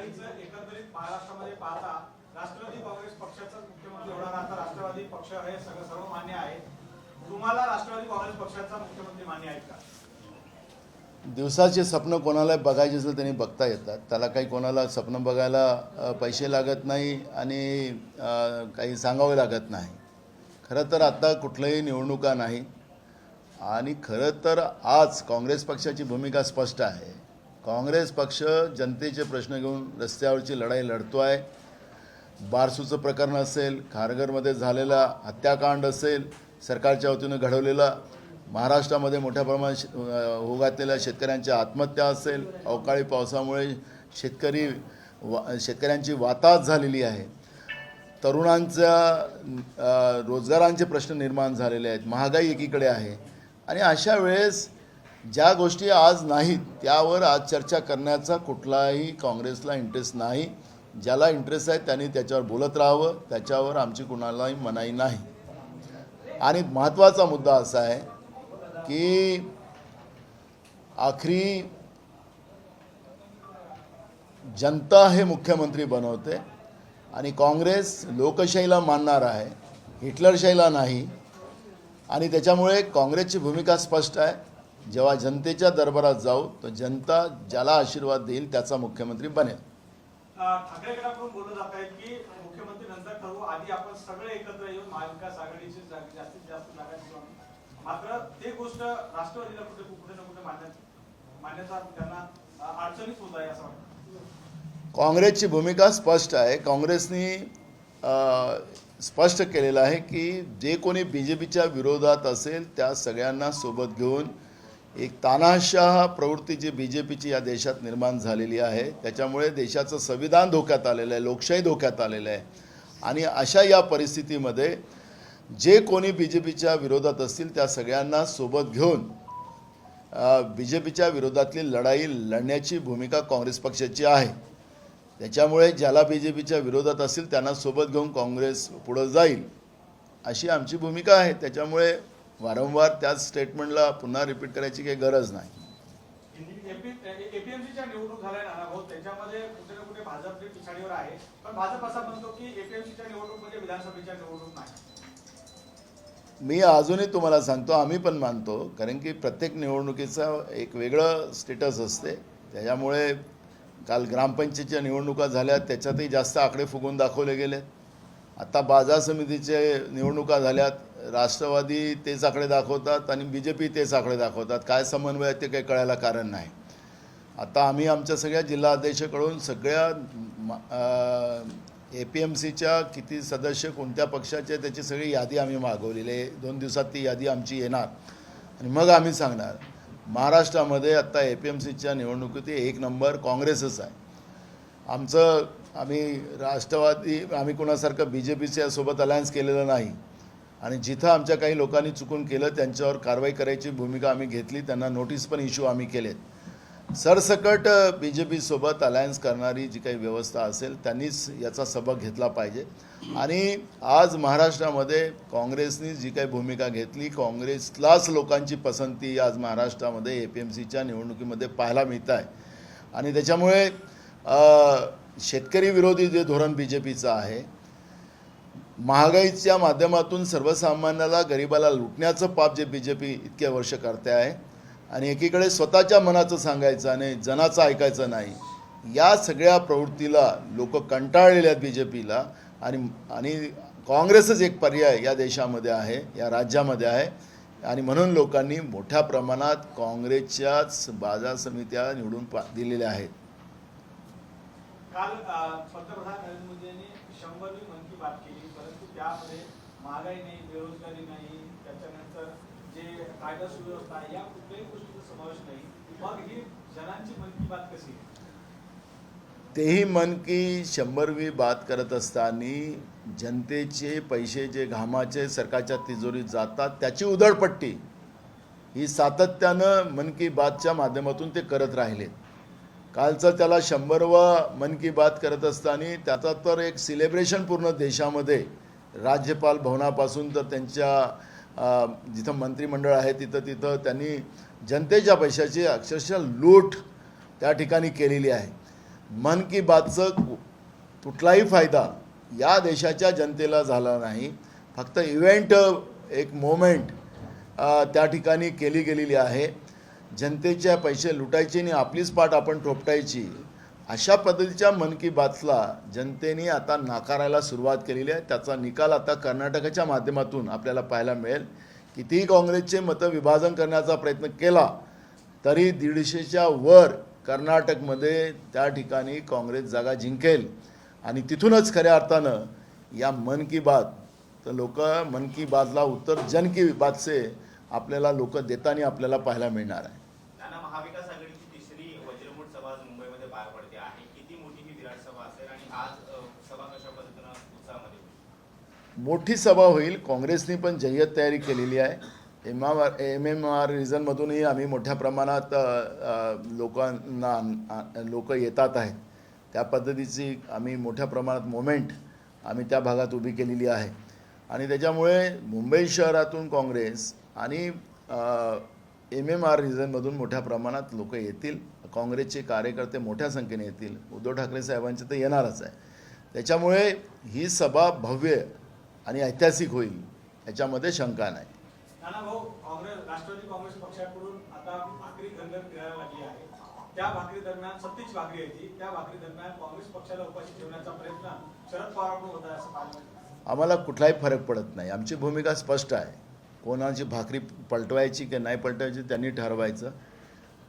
आघाडीचं एकंदरीत महाराष्ट्रामध्ये पाहता राष्ट्रवादी काँग्रेस पक्षाचा मुख्यमंत्री होणार आता राष्ट्रवादी पक्ष हे सर्व मान्य आहे. तुम्हाला राष्ट्रवादी काँग्रेस पक्षाचा मुख्यमंत्री मान्य आहे का? दिवसाचे स्वप्न कोणाला बघायचे असेल त्यांनी बघता येतात. त्याला काही कोणाला स्वप्न बघायला पैसे लागत नाही आणि काही सांगावे लागत नाही. खरं तर आता कुठल्याही निवडणुका नाही आणि खरं तर आज काँग्रेस पक्षाची भूमिका स्पष्ट आहे. काँग्रेस पक्ष जनतेचे प्रश्न घेऊन रस्त्यावरची लढाई लढतो आहे. बारसूचं प्रकरण असेल, खारघरमध्ये झालेला हत्याकांड असेल, सरकारच्या वतीनं घडवलेला महाराष्ट्रामध्ये मोठ्या प्रमाणात होऊ घातलेल्या शेतकऱ्यांच्या आत्महत्या असेल, अवकाळी पावसामुळे शेतकऱ्यांची वाताहत झालेली आहे, तरुणांच्या रोजगारांचे प्रश्न निर्माण झालेले आहेत, महागाई एकीकडे आहे आणि अशा वेळेस ज्या गोष्टी आज नाहीत त्यावर आज चर्चा करण्याचा कुठलाही काँग्रेसला इंटरेस्ट नाही. ज्याला इंटरेस्ट आहे त्यांनी त्याच्यावर बोलत राहावं, त्याच्यावर आमची कुणालाही मनाई नाही. आणि महत्त्वाचा मुद्दा असा आहे की आखरी जनता हे मुख्यमंत्री बनवते आणि काँग्रेस लोकशाहीला मानणार आहे, हिटलरशाहीला नाही. आणि त्याच्यामुळे काँग्रेसची भूमिका स्पष्ट आहे. जेव्हा जनतेच्या दरबारात जाऊ तर जनता ज्याला आशीर्वाद देईल त्याचा मुख्यमंत्री बनेल. ठाकरे गटाकडून बोललं जात आहे की मुख्यमंत्री नंतर ठरवू, आधी आपण सगळे एकत्र येऊन महाविकास आघाडीची जास्तीत जास्त जागा जिंकू. मात्र ते गोष्ट राष्ट्रवादीला कुठे ना कुठे मान्यता त्यांना अडचणीत होत आहे असं वाटतं. काँग्रेसची भूमिका स्पष्ट आहे. काँग्रेसनी स्पष्ट केलेलं आहे की जे कोणी BJPच्या विरोधात असेल त्या सगळ्यांना सोबत घेऊन एक तानाशाह प्रवृत्ती जी BJPची या देशात निर्माण झालेली आहे त्याच्यामुळे देशाचं संविधान धोक्यात आलेलं आहे, लोकशाही धोक्यात आलेलं आहे. आणि अशा या परिस्थितीमध्ये जे कोणी BJPच्या विरोधात असतील त्या सगळ्यांना सोबत घेऊन BJPच्या विरोधातली लढाई लढण्याची भूमिका काँग्रेस पक्षाची आहे. त्याच्यामुळे ज्याला BJPच्या विरोधात असेल त्यांना सोबत घेऊन काँग्रेस पुढं जाईल अशी आमची भूमिका आहे. त्याच्यामुळे वारंवार त्याच स्टेटमेंटला पुन्हा रिपीट करायची काही गरज नाही. एपीएमसीच्या निवडणूक झाल्या ना भाऊ, त्याच्यामध्ये कुठे ना कुठे भाजप पिछाडीवर आहे. पण भाजप असा म्हणतो की एपीएमसीच्या निवडणूक म्हणजे विधानसभेच्या निवडणूक नाही. मी अजूनही तुम्हाला सांगतो, आम्ही पण मानतो, कारण की प्रत्येक निवडणुकीचं एक वेगळं स्टेटस असते. त्याच्यामुळे काल ग्रामपंचायतीच्या निवडणुका झाल्या त्याच्यातही जास्त आकडे फुगून दाखवले गेले. आता बाजार समितीचे निवडणुका झाल्यात, राष्ट्रवादी तेच आकडे दाखवतात आणि BJP तेच आकडे दाखवतात. काय समन्वय आहे ते काही कळायला कारण नाही. आता आम्ही आमच्या सगळ्या जिल्हाध्यक्षाकडून सगळ्या APMCच्या किती सदस्य कोणत्या पक्षाचे त्याची सगळी यादी आम्ही मागवलेली आहे. 2 दिवसात ती यादी आमची येणार आणि मग आम्ही सांगणार. महाराष्ट्रामध्ये आत्ता APMCच्या निवडणुकीत 1 नंबर काँग्रेसच आहे. आम्ही राष्ट्रवादी आम्ही कोणासारखं BJPच्या सोबत अलायन्स केलेलं नाही आणि जिथं आमच्या काही लोकांनी चुकून केलं त्यांच्यावर कारवाई करायची भूमिका आम्ही घेतली. त्यांना नोटीस पण इश्यू आम्ही केलेत. सरसकट BJP सोबत अलायन्स करणारी जी काही व्यवस्था असेल त्यांनीच याचा सबक घेतला पाहिजे. आणि आज महाराष्ट्रामध्ये काँग्रेसनी जी काही भूमिका घेतली, काँग्रेसलाच लोकांची पसंती आज महाराष्ट्रामध्ये APMCच्या निवडणुकीमध्ये पाहायला मिळत आहे. आणि त्याच्यामुळे शेतकरी विरोधी जे धोरण BJPचं आहे, महागाईच्या माध्यमातून सर्वसामान्याला गरिबाला लुटण्याचं पाप जे BJP इतक्या वर्ष करते आहे आणि एकीकडे स्वतःच्या मनाचं सांगायचं आणि जनाचं ऐकायचं नाही, या सगळ्या प्रवृत्तीला लोक कंटाळलेले आहेत BJPला. आणि काँग्रेसच एक पर्याय या देशामध्ये आहे, या राज्यामध्ये आहे. आणि म्हणून लोकांनी मोठ्या प्रमाणात काँग्रेसच्याच बाजार समित्या निवडून दिलेल्या आहेत. काल पंतप्रधान नरेंद्र मोदी यांनी 100वी मन की बात केली, परंतु त्यामध्ये महागाई नाही, बेरोजगारी नाही, त्याच्यानंतर जे कायदा सुव्यवस्था या कुठल्याही गोष्टीचा समावेश नाही. मग ही जनांची मन की बात कशी? तेही मन की 100वी बात करत असताना जनतेचे पैसे जे घामाचे सरकारच्या तिजोरीत जातात त्याची उधळपट्टी ही सातत्यानं मन की बातच्या माध्यमातून ते करत राहिलेत. कालचं त्याला 100वा मन की बात करत असताना त्याचा तर एक सेलिब्रेशन पूर्ण देशामध्ये राज्यपाल भवनापासून तर त्यांच्या जिथं मंत्रिमंडळ आहे तिथं त्यांनी जनतेच्या पैशाची अक्षरशः लूट त्या ठिकाणी केलेली आहे. मन की बातचं कुठलाही फायदा या देशाच्या जनतेला झाला नाही. फक्त इव्हेंट, एक मोमेंट त्या ठिकाणी केली गेलेली आहे. जनतेचे पैसे लुटायचे आणि आपलीच पाठ आपण थोपटायची, अशा पद्धतीच्या मन की बातला जनतेने आता नाकारायला सुरुवात केलेली आहे. त्याचा निकाल आता कर्नाटकाच्या माध्यमातून आपल्याला पाहायला मिळेल. कितीही काँग्रेसचे मतं विभाजन करण्याचा प्रयत्न केला तरी 150च्या वर कर्नाटकमध्ये त्या ठिकाणी काँग्रेस जागा जिंकेल. आणि तिथूनच खऱ्या अर्थानं या मन की बात, तर लोक मन की बातला उत्तर जन की बात से आपल्याला लोक देताना आपल्याला पाहायला मिळणार आहे. नाना, महाविकास आघाडीची तिसरी वज्रमूठ सभा आज मुंबईमध्ये पार पडते आहे. किती मोठी ही विराट सभा असेल आणि आज सभा कशा पद्धतीनं उत्साहामध्ये होईल? मोठी सभा होईल. काँग्रेसने पण जय्यत तयारी केलेली आहे. MMR रिजनमधूनही आम्ही मोठ्या प्रमाणात लोक येतात आहेत. त्या पद्धतीची आम्ही मोठ्या प्रमाणात मोमेंट आम्ही त्या भागात उभी केलेली आहे. आणि त्याच्यामुळे मुंबई शहरातून काँग्रेस आणि MMR रिजनमधून मोठ्या प्रमाणात लोक येतील. काँग्रेसचे कार्यकर्ते मोठ्या संख्येने येतील. उद्धव ठाकरे साहेबांचे तर येणारच आहे. त्याच्यामुळे ही सभा भव्य आणि ऐतिहासिक होईल याच्यामध्ये शंका नाही. नाना भाऊ, राष्ट्रवादी काँग्रेस पक्षाकडून आता भाकरी दंगल फिरायला लागली आहे. त्या भाकरी दरम्यान सत्तेची भाकरी आहे ती, त्या भाकरी दरम्यान काँग्रेस पक्षाला उपाशी ठेवण्याचा प्रयत्न शरद पवारांकडून होत आहे असं पाहिलं. आम्हाला कुठलाही फरक पडत नाही. आमची भूमिका स्पष्ट आहे. कोणाची भाकरी पलटवायची की नाही पलटवायची त्यांनी ठरवायचं.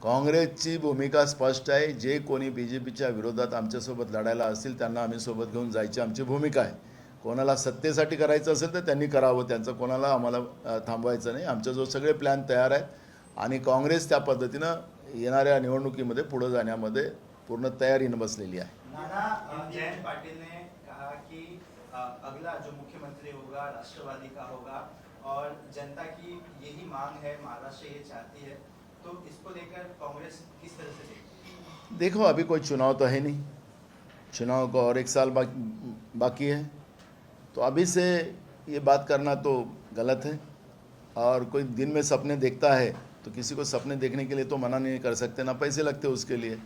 काँग्रेसची भूमिका स्पष्ट आहे. जे कोणी BJPच्या विरोधात आमच्यासोबत लढायला असतील त्यांना आम्ही सोबत घेऊन जायची आमची भूमिका आहे. कोणाला सत्तेसाठी करायचं असेल तर त्यांनी करावं, त्यांचं कोणाला आम्हाला थांबवायचं नाही. आमचे जो सगळे प्लॅन तयार आहेत आणि काँग्रेस त्या पद्धतीनं येणाऱ्या निवडणुकीमध्ये पुढे जाण्यामध्ये पूर्ण तयारीनं बसलेली आहे. नाना, जयंत पाटिल ने कहा कि अगला जो मुख्यमंत्री होगा राष्ट्रवादी का होगा और जनता की यही मांग है, महाराष्ट्र ये चाहती है, तो इसको लेकर कांग्रेस किस तरह से देखती? देखो, अभी कोई चुनाव तो है नहीं. चुनाव को और 1 साल बाकी है. तो अभी से ये बात करना तो गलत है. और कोई दिन में सपने देखता है तो किसी को सपने देखने के लिए तो मना नहीं कर सकते, ना पैसे लगते उसके लिए.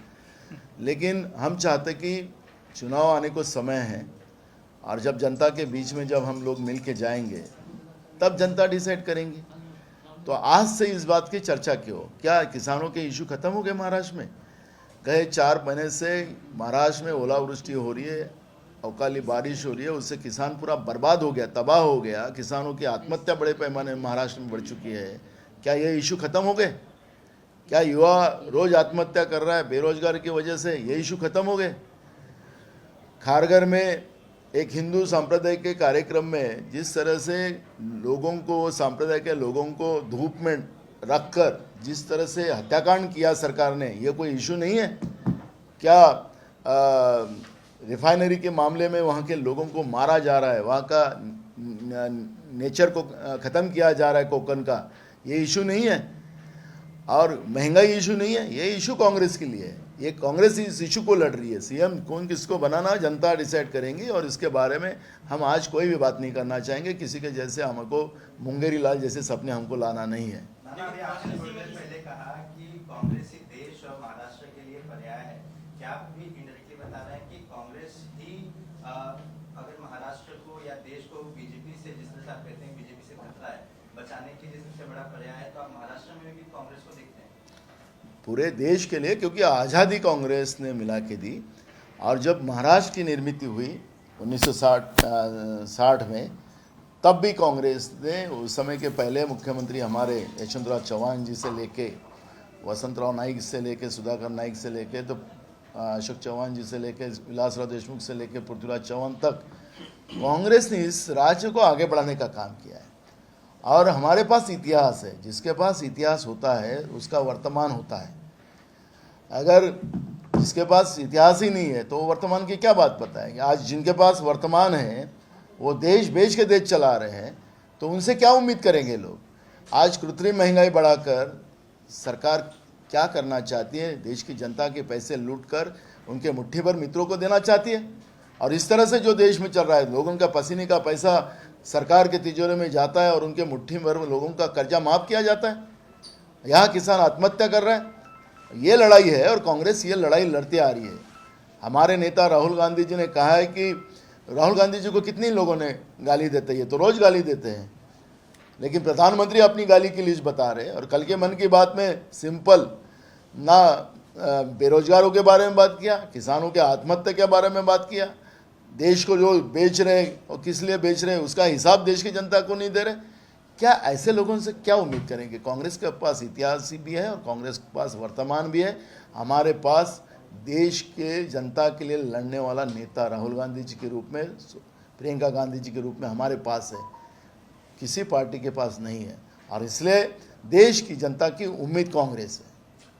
लेकिन हम चाहते कि चुनाव आने को समय है और जब जनता के बीच में जब हम लोग मिल के जाएंगे तब जनता डिसाइड करेंगी. तो आज से इस बात की चर्चा क्यों? क्या किसानों के इशू खत्म हो गए महाराष्ट्र में? गए 4 महीने से महाराष्ट्र में ओलावृष्टि हो रही है, अवकाली बारिश हो रही है, उससे किसान पूरा बर्बाद हो गया, तबाह हो गया. किसानों की आत्महत्या बड़े पैमाने में महाराष्ट्र में बढ़ चुकी है. क्या ये इशू खत्म हो गए? क्या युवा रोज आत्महत्या कर रहा है बेरोजगार की वजह से? ये इशू खत्म हो गए? खारघर में एक हिंदू संप्रदाय के कार्यक्रम में जिस तरह से लोगों को, संप्रदाय के लोगों को धूप में रखकर जिस तरह से हत्याकांड किया सरकार ने, ये कोई इशू नहीं है क्या? रिफाइनरी के मामले में वहाँ के लोगों को मारा जा रहा है, वहाँ का नेचर को ख़त्म किया जा रहा है कोकन का, ये इशू नहीं है? और महंगाई इशू नहीं है? ये इशू कांग्रेस के लिए है. ये कांग्रेस इस इशू को लड़ रही है. सीएम कौन किसको बनाना जनता डिसाइड करेंगी और इसके बारे में हम आज कोई भी बात नहीं करना चाहेंगे. किसी के जैसे हमको मुंगेरी लाल जैसे सपने हमको लाना नहीं है. नाना, अभी आपने थोड़ी देर पहले कहा कि कांग्रेस ही देश और महाराष्ट्र के लिए पर्याय है. क्या आप भी इंडायरेक्टली बता रहे हैं कि कांग्रेस ही अगर महाराष्ट्र को या देश को बीजेपी से, जिस तरह से आप कहते हैं बीजेपी से खतरा है, बचाने के लिए सबसे बड़ा पर्याय है, तो आप महाराष्ट्र में भी कांग्रेस को देखते हैं? पूरे देश के लिए, क्योंकि आज़ादी कांग्रेस ने मिला के दी. और जब महाराष्ट्र की निर्मित हुई 1960 में, तब भी कांग्रेस ने, उस समय के पहले मुख्यमंत्री हमारे यशवंतराव चौहान जी से लेके, वसंतराव नाइक से लेके, सुधाकर नाइक से लेके, तो अशोक चौहान जी से लेके, विलासराव देशमुख से लेके पृथ्वीराज चौहान तक, कांग्रेस ने इस राज्य को आगे बढ़ाने का काम किया है. और हमारे पास इतिहास है. जिसके पास इतिहास होता है उसका वर्तमान होता है. अगर जिसके पास इतिहास ही नहीं है तो वर्तमान की क्या बात बताएंगे? आज जिनके पास वर्तमान है वो देश बेच के देश चला रहे हैं, तो उनसे क्या उम्मीद करेंगे लोग? आज कृत्रिम महंगाई बढ़ाकर सरकार क्या करना चाहती है? देश की जनता के पैसे लूटकर उनके मुट्ठी भर मित्रों को देना चाहती है. और इस तरह से जो देश में चल रहा है, लोगों का पसीने का पैसा सरकार के तिजोरी में जाता है और उनके मुट्ठी भर लोगों का कर्जा माफ़ किया जाता है. यहाँ किसान आत्महत्या कर रहा है. ये लड़ाई है और कांग्रेस ये लड़ाई लड़ती आ रही है. हमारे नेता राहुल गांधी जी ने कहा है कि राहुल गांधी जी को कितनी लोगों ने गाली देते हैं, ये तो रोज़ गाली देते हैं, लेकिन प्रधानमंत्री अपनी गाली की लिस्ट बता रहे हैं। और कल के मन की बात में सिंपल ना बेरोजगारों के बारे में बात किया, किसानों के आत्महत्या के बारे में बात किया, देश को जो बेच रहे हैं और किस लिए बेच रहे हैं उसका हिसाब देश की जनता को नहीं दे रहे। क्या ऐसे लोगों से क्या उम्मीद करेंगे? कांग्रेस के पास इतिहास भी है और कांग्रेस के पास वर्तमान भी है। हमारे पास देश के जनता के लिए लड़ने वाला नेता राहुल गांधी जी के रूप में, प्रियंका गांधी जी के रूप में हमारे पास है, किसी पार्टी के पास नहीं है। और इसलिए देश की जनता की उम्मीद कांग्रेस है।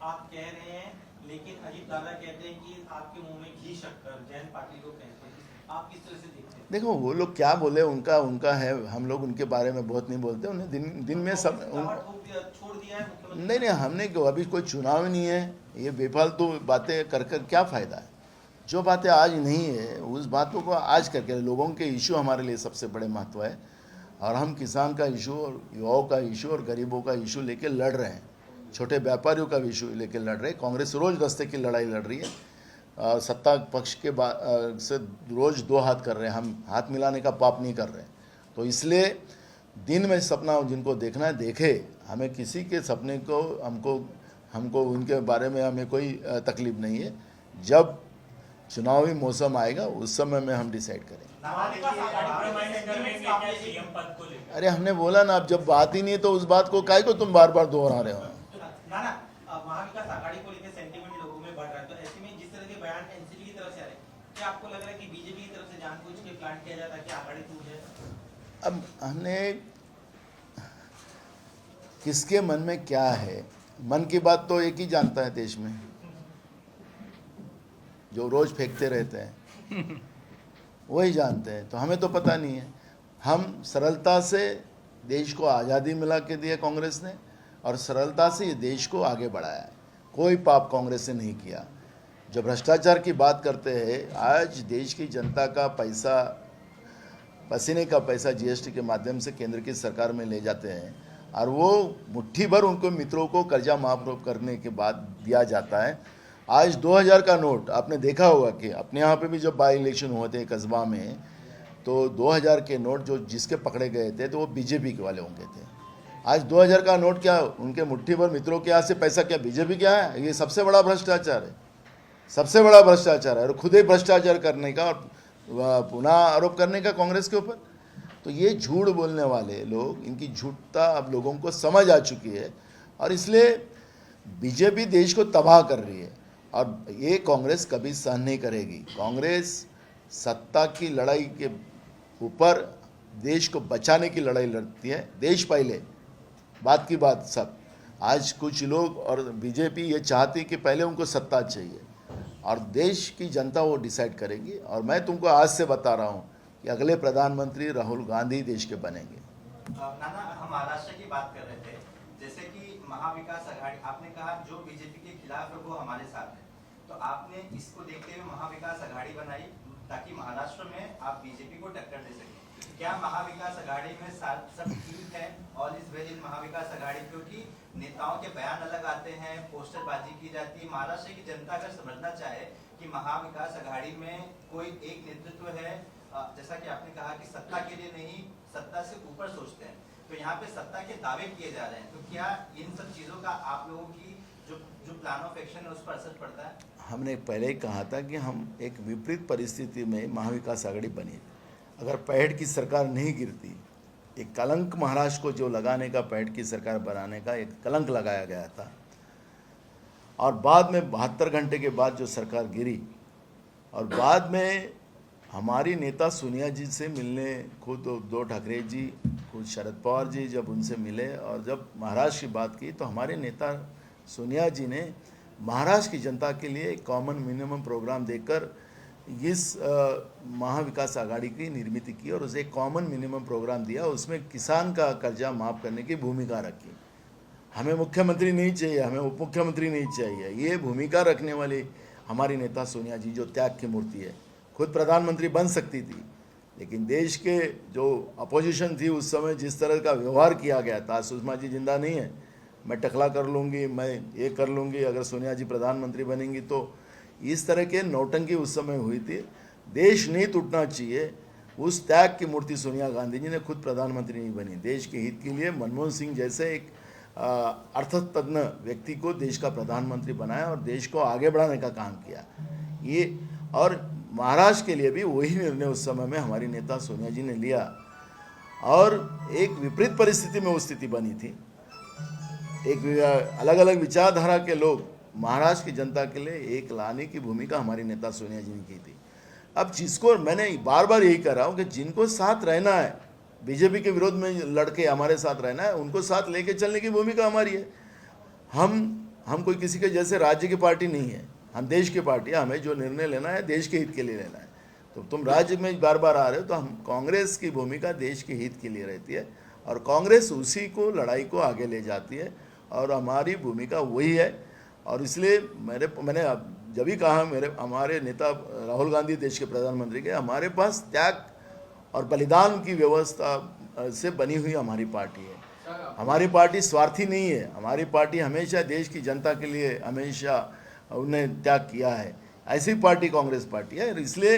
आप कह रहे हैं, लेकिन अजीत दादा कहते हैं कि आपके मुंह में घी शक्कर, जयंत पाटिल को कहते हैं, आप किस तरह से देखते हैं? देखो वो लोग क्या बोले उनका है, हम लोग उनके बारे में बहुत नहीं बोलते। उन्हें दिन में सब छोड़ दिया है मुख्यमंत्री। नहीं, हमने अभी कोई चुनाव नहीं है, ये बेफालतू बातें कर क्या फ़ायदा है? जो बातें आज नहीं है उस बातों को आज करके, लोगों के इशू हमारे लिए सबसे बड़े महत्व है। और हम किसान का इशू और युवाओं का इशू और गरीबों का इशू लेके लड़ रहे हैं, छोटे व्यापारियों का इशू लेके लड़ रहे हैं। कांग्रेस रोज़ रास्ते की लड़ाई लड़ रही है, सत्ता पक्ष के से रोज़ दो हाथ कर रहे हैं, हम हाथ मिलाने का पाप नहीं कर रहे हैं। तो इसलिए दिन में सपना जिनको देखना है देखे, हमें किसी के सपने को हमको उनके बारे में हमें कोई तकलीफ नहीं है। जब चुनावी मौसम आएगा उस समय में हम डिसाइड करेंगे। अरे हमने बोला ना, अब जब बात ही नहीं है तो उस बात को काहे को तुम बार बार दोहरा रहे हो? ना महाविकास आघाड़ी को लेकर सेंटीमेंट लोगों में बढ़ रहा है, तो ऐसे में जिस तरह के बयान एनसीपी की तरफ से आ रहे हैं, क्या आपको लग रहा है कि बीजेपी की तरफ से जानबूझ के प्लान किया जाता है कि आघाड़ी टूट जाए? अब हमने किसके मन में क्या है, मन की बात तो एक ही जानता है देश में, जो रोज फेंकते रहते हैं वही जानते हैं। तो हमें तो पता नहीं है। हम सरलता से देश को आज़ादी मिला के दिया कांग्रेस ने, और सरलता से ये देश को आगे बढ़ाया है। कोई पाप कांग्रेस ने नहीं किया। जब भ्रष्टाचार की बात करते हैं, आज देश की जनता का पैसा, पसीने का पैसा जीएसटी के माध्यम से केंद्र की सरकार में ले जाते हैं, और वो मुट्ठी भर उनको मित्रों को कर्जा माफ करने के बाद दिया जाता है। आज 2000 का नोट आपने देखा होगा कि अपने यहाँ पे भी जब बाई इलेक्शन हुए थे कस्बा में, तो 2000 के नोट जो जिसके पकड़े गए थे तो वो बीजेपी के वाले होंगे थे। आज 2000 का नोट क्या उनके मुट्ठी भर मित्रों के यहाँ से पैसा क्या बीजेपी क्या है? ये सबसे बड़ा भ्रष्टाचार है, सबसे बड़ा भ्रष्टाचार है। और खुद ही भ्रष्टाचार करने का और पुनः आरोप करने का कांग्रेस के ऊपर। तो ये झूठ बोलने वाले लोग, इनकी झूठता अब लोगों को समझ आ चुकी है, और इसलिए बीजेपी देश को तबाह कर रही है, और ये कांग्रेस कभी सहन नहीं करेगी। कांग्रेस सत्ता की लड़ाई के ऊपर देश को बचाने की लड़ाई लड़ती है। देश पहले, बात की बात सब। आज कुछ लोग और बीजेपी ये चाहती कि पहले उनको सत्ता चाहिए, और देश की जनता वो डिसाइड करेगी। और मैं तुमको आज से बता रहा हूँ कि अगले प्रधानमंत्री राहुल गांधी देश के बनेंगे। नाना, हम महाराष्ट्र की बात कर रहे थे, जैसे कि महाविकास आघाड़ी, आपने कहा जो बीजेपी के खिलाफ है वो हमारे साथ है, तो आपने इसको देखते हुए महाविकास आघाड़ी बनाई ताकि महाराष्ट्र में आप बीजेपी को टक्कर दे सकें। क्या महाविकास आघाड़ी में सब ठीक है, all is well in Mahavikas Aghadi? क्योंकि नेताओं के बयान अलग आते हैं, पोस्टरबाजी की जाती है। महाराष्ट्र की जनता अगर समझना चाहे कि महाविकास आघाड़ी में कोई एक नेतृत्व है, जैसा कि आपने कहा कि सत्ता के लिए नहीं, सत्ता से ऊपर सोचते हैं, तो यहाँ पे सत्ता के दावे किए जा रहे हैं, तो क्या इन सब चीजों का आप लोगों की जो प्लान ऑफ एक्शन है उस पर असर पड़ता है? हमने पहले ही कहा था कि हम एक विपरीत परिस्थिति में महाविकास आघाड़ी बनी। अगर पैठ की सरकार नहीं गिरती, एक कलंक महाराष्ट्र को जो लगाने का, पैठ की सरकार बनाने का एक कलंक लगाया गया था, और बाद में 72 घंटे के बाद जो सरकार गिरी, और बाद में हमारी नेता सोनिया जी से मिलने खुद उद्धव ठाकरे जी, खुद शरद पवार जी जब उनसे मिले और जब महाराष्ट्र की बात की, तो हमारे नेता सोनिया जी ने महाराष्ट्र की जनता के लिए कॉमन मिनिमम प्रोग्राम देकर इस महाविकास आघाड़ी की निर्मित की, और उसे एक कॉमन मिनिमम प्रोग्राम दिया। उसमें किसान का कर्जा माफ़ करने की भूमिका रखी। हमें मुख्यमंत्री नहीं चाहिए, हमें उप मुख्यमंत्री नहीं चाहिए, ये भूमिका रखने वाली हमारी नेता सोनिया जी जो त्याग की मूर्ति है। खुद प्रधानमंत्री बन सकती थी, लेकिन देश के जो अपोजिशन थी उस समय जिस तरह का व्यवहार किया गया था, सुषमा जी जिंदा नहीं है, मैं टकला कर लूँगी, मैं ये कर लूँगी, अगर सोनिया जी प्रधानमंत्री बनेंगी तो इस तरह के नौटंकी उस समय हुई थी। देश नहीं टूटना चाहिए, उस त्याग की मूर्ति सोनिया गांधी जी ने खुद प्रधानमंत्री नहीं बनी। देश के हित के लिए मनमोहन सिंह जैसे एक अर्थतज्ञ व्यक्ति को देश का प्रधानमंत्री बनाया और देश को आगे बढ़ाने का काम किया। ये और महाराष्ट्र के लिए भी वही निर्णय उस समय में हमारी नेता सोनिया जी ने लिया और एक विपरीत परिस्थिति में वो स्थिति बनी थी। एक अलग अलग विचारधारा के लोग महाराष्ट्र की जनता के लिए एक लाने की भूमिका हमारी नेता सोनिया जी ने की थी। अब जिसको मैंने बार बार यही कह रहा हूँ कि जिनको साथ रहना है, बीजेपी के विरोध में लड़के हमारे साथ रहना है, उनको साथ लेके चलने की भूमिका हमारी है। हम कोई किसी के जैसे राज्य की पार्टी नहीं है, हम देश की पार्टी है। हमें जो निर्णय लेना है देश के हित के लिए लेना है। तो तुम राज्य में बार बार आ रहे हो, तो हम कांग्रेस की भूमिका देश के हित के लिए रहती है और कांग्रेस उसी को लड़ाई को आगे ले जाती है और हमारी भूमिका वही है। और इसलिए मैंने जब भी कहा हमारे नेता राहुल गांधी देश के प्रधानमंत्री के, हमारे पास त्याग और बलिदान की व्यवस्था से बनी हुई हमारी पार्टी है। हमारी पार्टी स्वार्थी नहीं है, हमारी पार्टी हमेशा देश की जनता के लिए हमेशा उन्हें त्याग किया है। ऐसी पार्टी कांग्रेस पार्टी है। इसलिए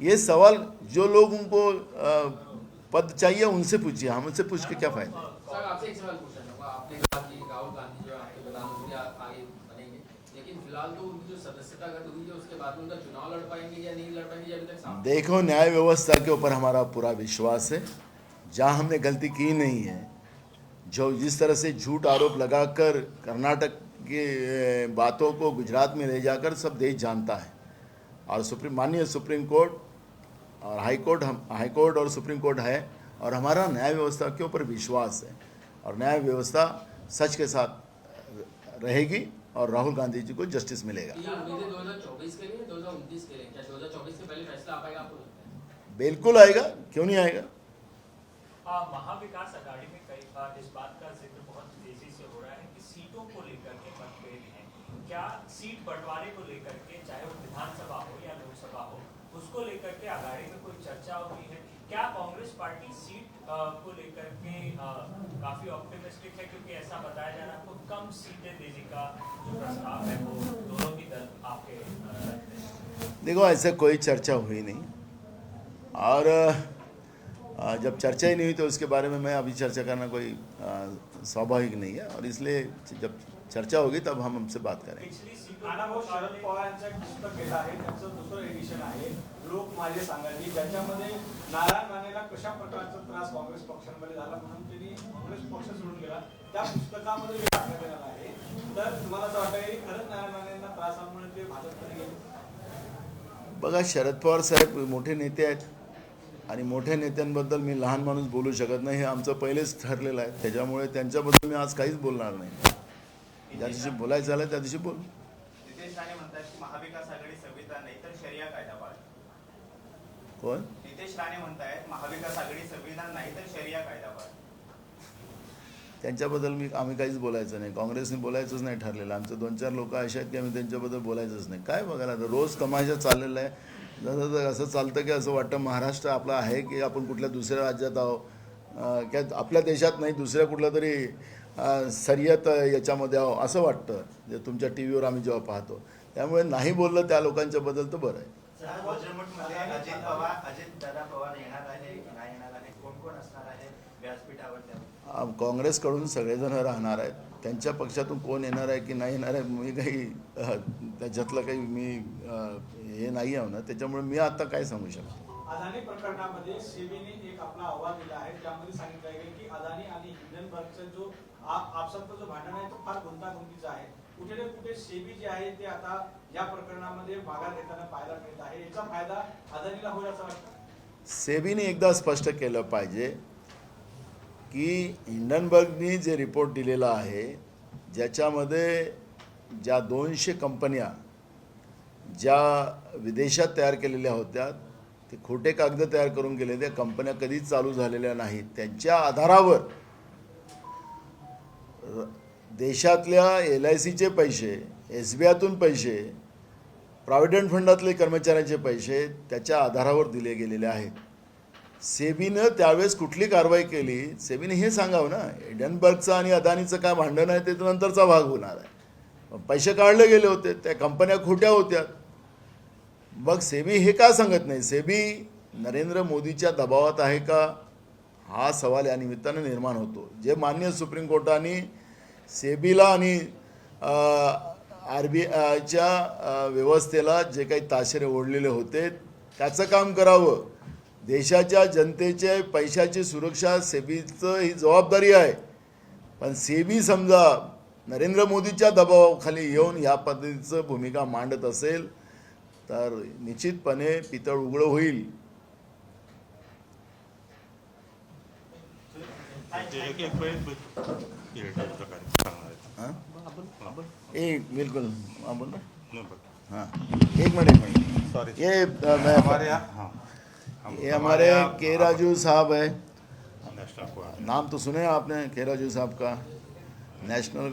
ये सवाल जो लोग उनको पद चाहिए उनसे पूछिए, हमसे पूछ के क्या फायदा। सर आपसे एक सवाल पूछना चाहूँगा। आपने कहा कि राहुल गांधी जो आपके प्रधानमंत्री आगे बनेंगे, लेकिन फिलहाल तो उनकी जो सदस्यता घट हुई है उसके बाद उनका चुनाव लड़ पाएंगे या नहीं लड़ पाएंगे अभी तक साफ। देखो, न्याय व्यवस्था के ऊपर हमारा पूरा विश्वास है। जहाँ हमने गलती की नहीं है, जो जिस तरह से झूठ आरोप लगाकर कर्नाटक की बातों को गुजरात में ले जाकर सब देश जानता है और माननीय सुप्रीम कोर्ट और हाई कोर्ट और सुप्रीम कोर्ट है और हमारा न्याय व्यवस्था के ऊपर विश्वास है और न्याय व्यवस्था सच के साथ रहेगी और राहुल गांधी जी को जस्टिस मिलेगा। ये उम्मीदें 2024 के लिए 2029 के लिए, क्या 2024 से पहले फैसला आ पाएगा आपको लगता है? बिल्कुल आएगा, क्यों नहीं आएगा। महाविकास आघाड़ी में कई बार इस बात का जिक्र बहुत तेजी से हो रहा है कि सीटों को लेकर के मतभेद हैं। क्या सीट बंटवारे को लेकर के, चाहे वो विधानसभा हो या लोकसभा हो, उसको लेकर के आघाड़ी में कोई चर्चा हुई है? क्या कांग्रेस पार्टी सीट को लेकर के काफी ऑप्टिमिस्टिक है, क्योंकि ऐसा बताया जा रहा है आपको कम सीटें देने का जो प्रस्ताव है वो दोनों ही दल आपके रखते हैं? देखो, ऐसे कोई चर्चा हुई नहीं और जब चर्चा ही नहीं हुई तो उसके बारे में मैं अभी चर्चा करना कोई स्वाभाविक नहीं है और इसलिए जब चर्चा होगी तब हम हमसे बात करेंगे। शरद पवारांचं एक पुस्तक केलं आहे, त्याचं दुसरं एडिशन आहे लोक माझे सांगायचे, ज्याच्यामध्ये नारायण राणेला कशा प्रकारचा त्रास काँग्रेस पक्षांमध्ये झाला म्हणून त्यांनी काँग्रेस पक्ष सोडून गेला, त्या पुस्तकामध्ये टाकण्यात येणार आहे। तर तुम्हाला असं वाटतं की खरंच नारायण राणेंना त्रास आल्यामुळे ते भाजपकडे गेले? बघा, शरद पवार साहेब मोठे नेते आहेत आणि मोठ्या नेत्यांबद्दल मी लहान माणूस बोलू शकत नाही, हे आमचं पहिलेच ठरलेलं आहे। त्याच्यामुळे त्यांच्याबद्दल मी आज काहीच बोलणार नाही। ज्या दिवशी बोलायचं झालं त्या दिवशी बोल। नितेश राणे म्हणतात की महाविकास आघाडी संविधान नाही तर शरिया कायदा पाळेल। कोण? नितेश राणे म्हणतायत महाविकास आघाडी संविधान नाही तर शरिया कायदा पाळेल। त्यांच्याबद्दल आम्ही काहीच बोलायचं नाही, काँग्रेसने बोलायचंच नाही ठरलेलं। आमचं 2-4 लोक असे आहेत की आम्ही त्यांच्याबद्दल बोलायचंच नाही। काय बघायला आता रोज तमाशा चाललेला आहे। जसं असं चालतं की असं वाटतं महाराष्ट्र आपला आहे की आपण कुठल्या दुसऱ्या राज्यात आहोत, काय आपल्या देशात नाही दुसऱ्या कुठल्या तरी शर्यत याच्यामध्ये आहो असं वाटतं जे तुमच्या टी व्हीवर आम्ही जेव्हा पाहतो। त्यामुळे नाही बोललं त्या लोकांच्याबद्दल तर बरं आहे। वज्रमुठमध्ये अजितदादा पवार येणार आहे की नाही येणार आहे, कोण कोण असणार आहे व्यासपीठावर? काँग्रेसकडून सगळेजण राहणार आहेत, त्यांच्या पक्षातून कोण येणार आहे की नाही येणार आहे मी काही त्याच्यातलं काही मी हे नाही आहे ना, त्याच्यामुळे मी आता काय सांगू शकतो। अदानी प्रकरणामध्ये सेबीने एक आपला अहवाल दिला आहे, त्यामध्ये सांगितलं आहे की अदानी आणि हिंडनबर्गचा जो आपसातलं जो भांडण आहे तो फार गुंतागुंतीचा आहे। कुठे ना कुठे सेबी जे आहे ते आता या प्रकरणामध्ये माघार घेताना पाहायला मिळत आहे। याचा फायदा अदानीला होईल असं वाटतं? सेबीने एकदा स्पष्ट केलं पाहिजे की हिंडनबर्गनी जे रिपोर्ट दिलेला आहे ज्याच्यामध्ये ज्या 200 कंपन्या ज्या विदेशात तयार केलेल्या होत्या ते खोटे कागद तयार करून गेले, त्या कंपन्या कधीच चालू झालेल्या नाहीत। त्यांच्या आधारावर देशातल्या LICचे पैसे, SBIतून पैसे, प्रॉव्हिडंट फंडातले कर्मचाऱ्यांचे पैसे त्याच्या आधारावर दिले गेलेले आहेत। सेबीनं त्यावेळेस कुठली कारवाई केली? सेबीने हे सांगावं ना, हिंडनबर्गचं आणि अदानीचं काय भांडण आहे ते नंतरचा भाग होणार आहे। पैसे काढले गेले होते, त्या कंपन्या खोट्या होत्या, मग सेबी हे का सांगत नाही? सेबी नरेंद्र मोदीच्या दबावात आहे का, हा सवाल या निमित्तानं निर्माण होतो. जे मान्य सुप्रीम कोर्टाने सेबीला आणि RBIच्या व्यवस्थेला जे काही ताशेरे ओढलेले होते त्याचं काम करावं. देशाच्या जनतेच्या पैशाची सुरक्षा सेबीचं ही जबाबदारी आहे. पण सेबी समजा नरेंद्र मोदीच्या दबावाखाली येऊन या पद्धतीचं भूमिका मांडत असेल तर निश्चितपणे पितळ उघडं होईल. बिल्कुल हाँ बोल रहे हाँ एक मिनट सॉरी ये मैं हमारे यहाँ ये हमारे के राजू साहब है. नेशनल को नाम तो सुने आपने के राजू साहब का. नेशनल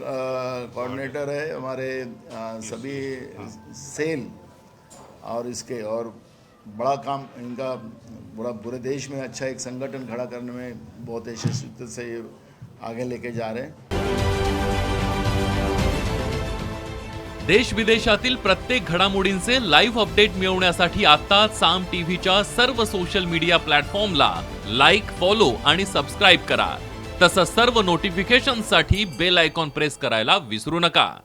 कोऑर्डिनेटर है हमारे सभी सेल और इसके, और बड़ा काम इनका पूरे देश में अच्छा एक संगठन खड़ा करने में बहुत यशस्वी से आगे लेके जा रहे हैं. देश विदेशातील प्रत्येक घडामोडींचे लाईव्ह अपडेट मिळवण्यासाठी आता साम टीव्हीच्या सर्व सोशल मीडिया प्लॅटफॉर्मला लाईक, फॉलो आणि सबस्क्राईब करा. तसंच सर्व नोटिफिकेशनसाठी बेल आयकॉन प्रेस करायला विसरू नका.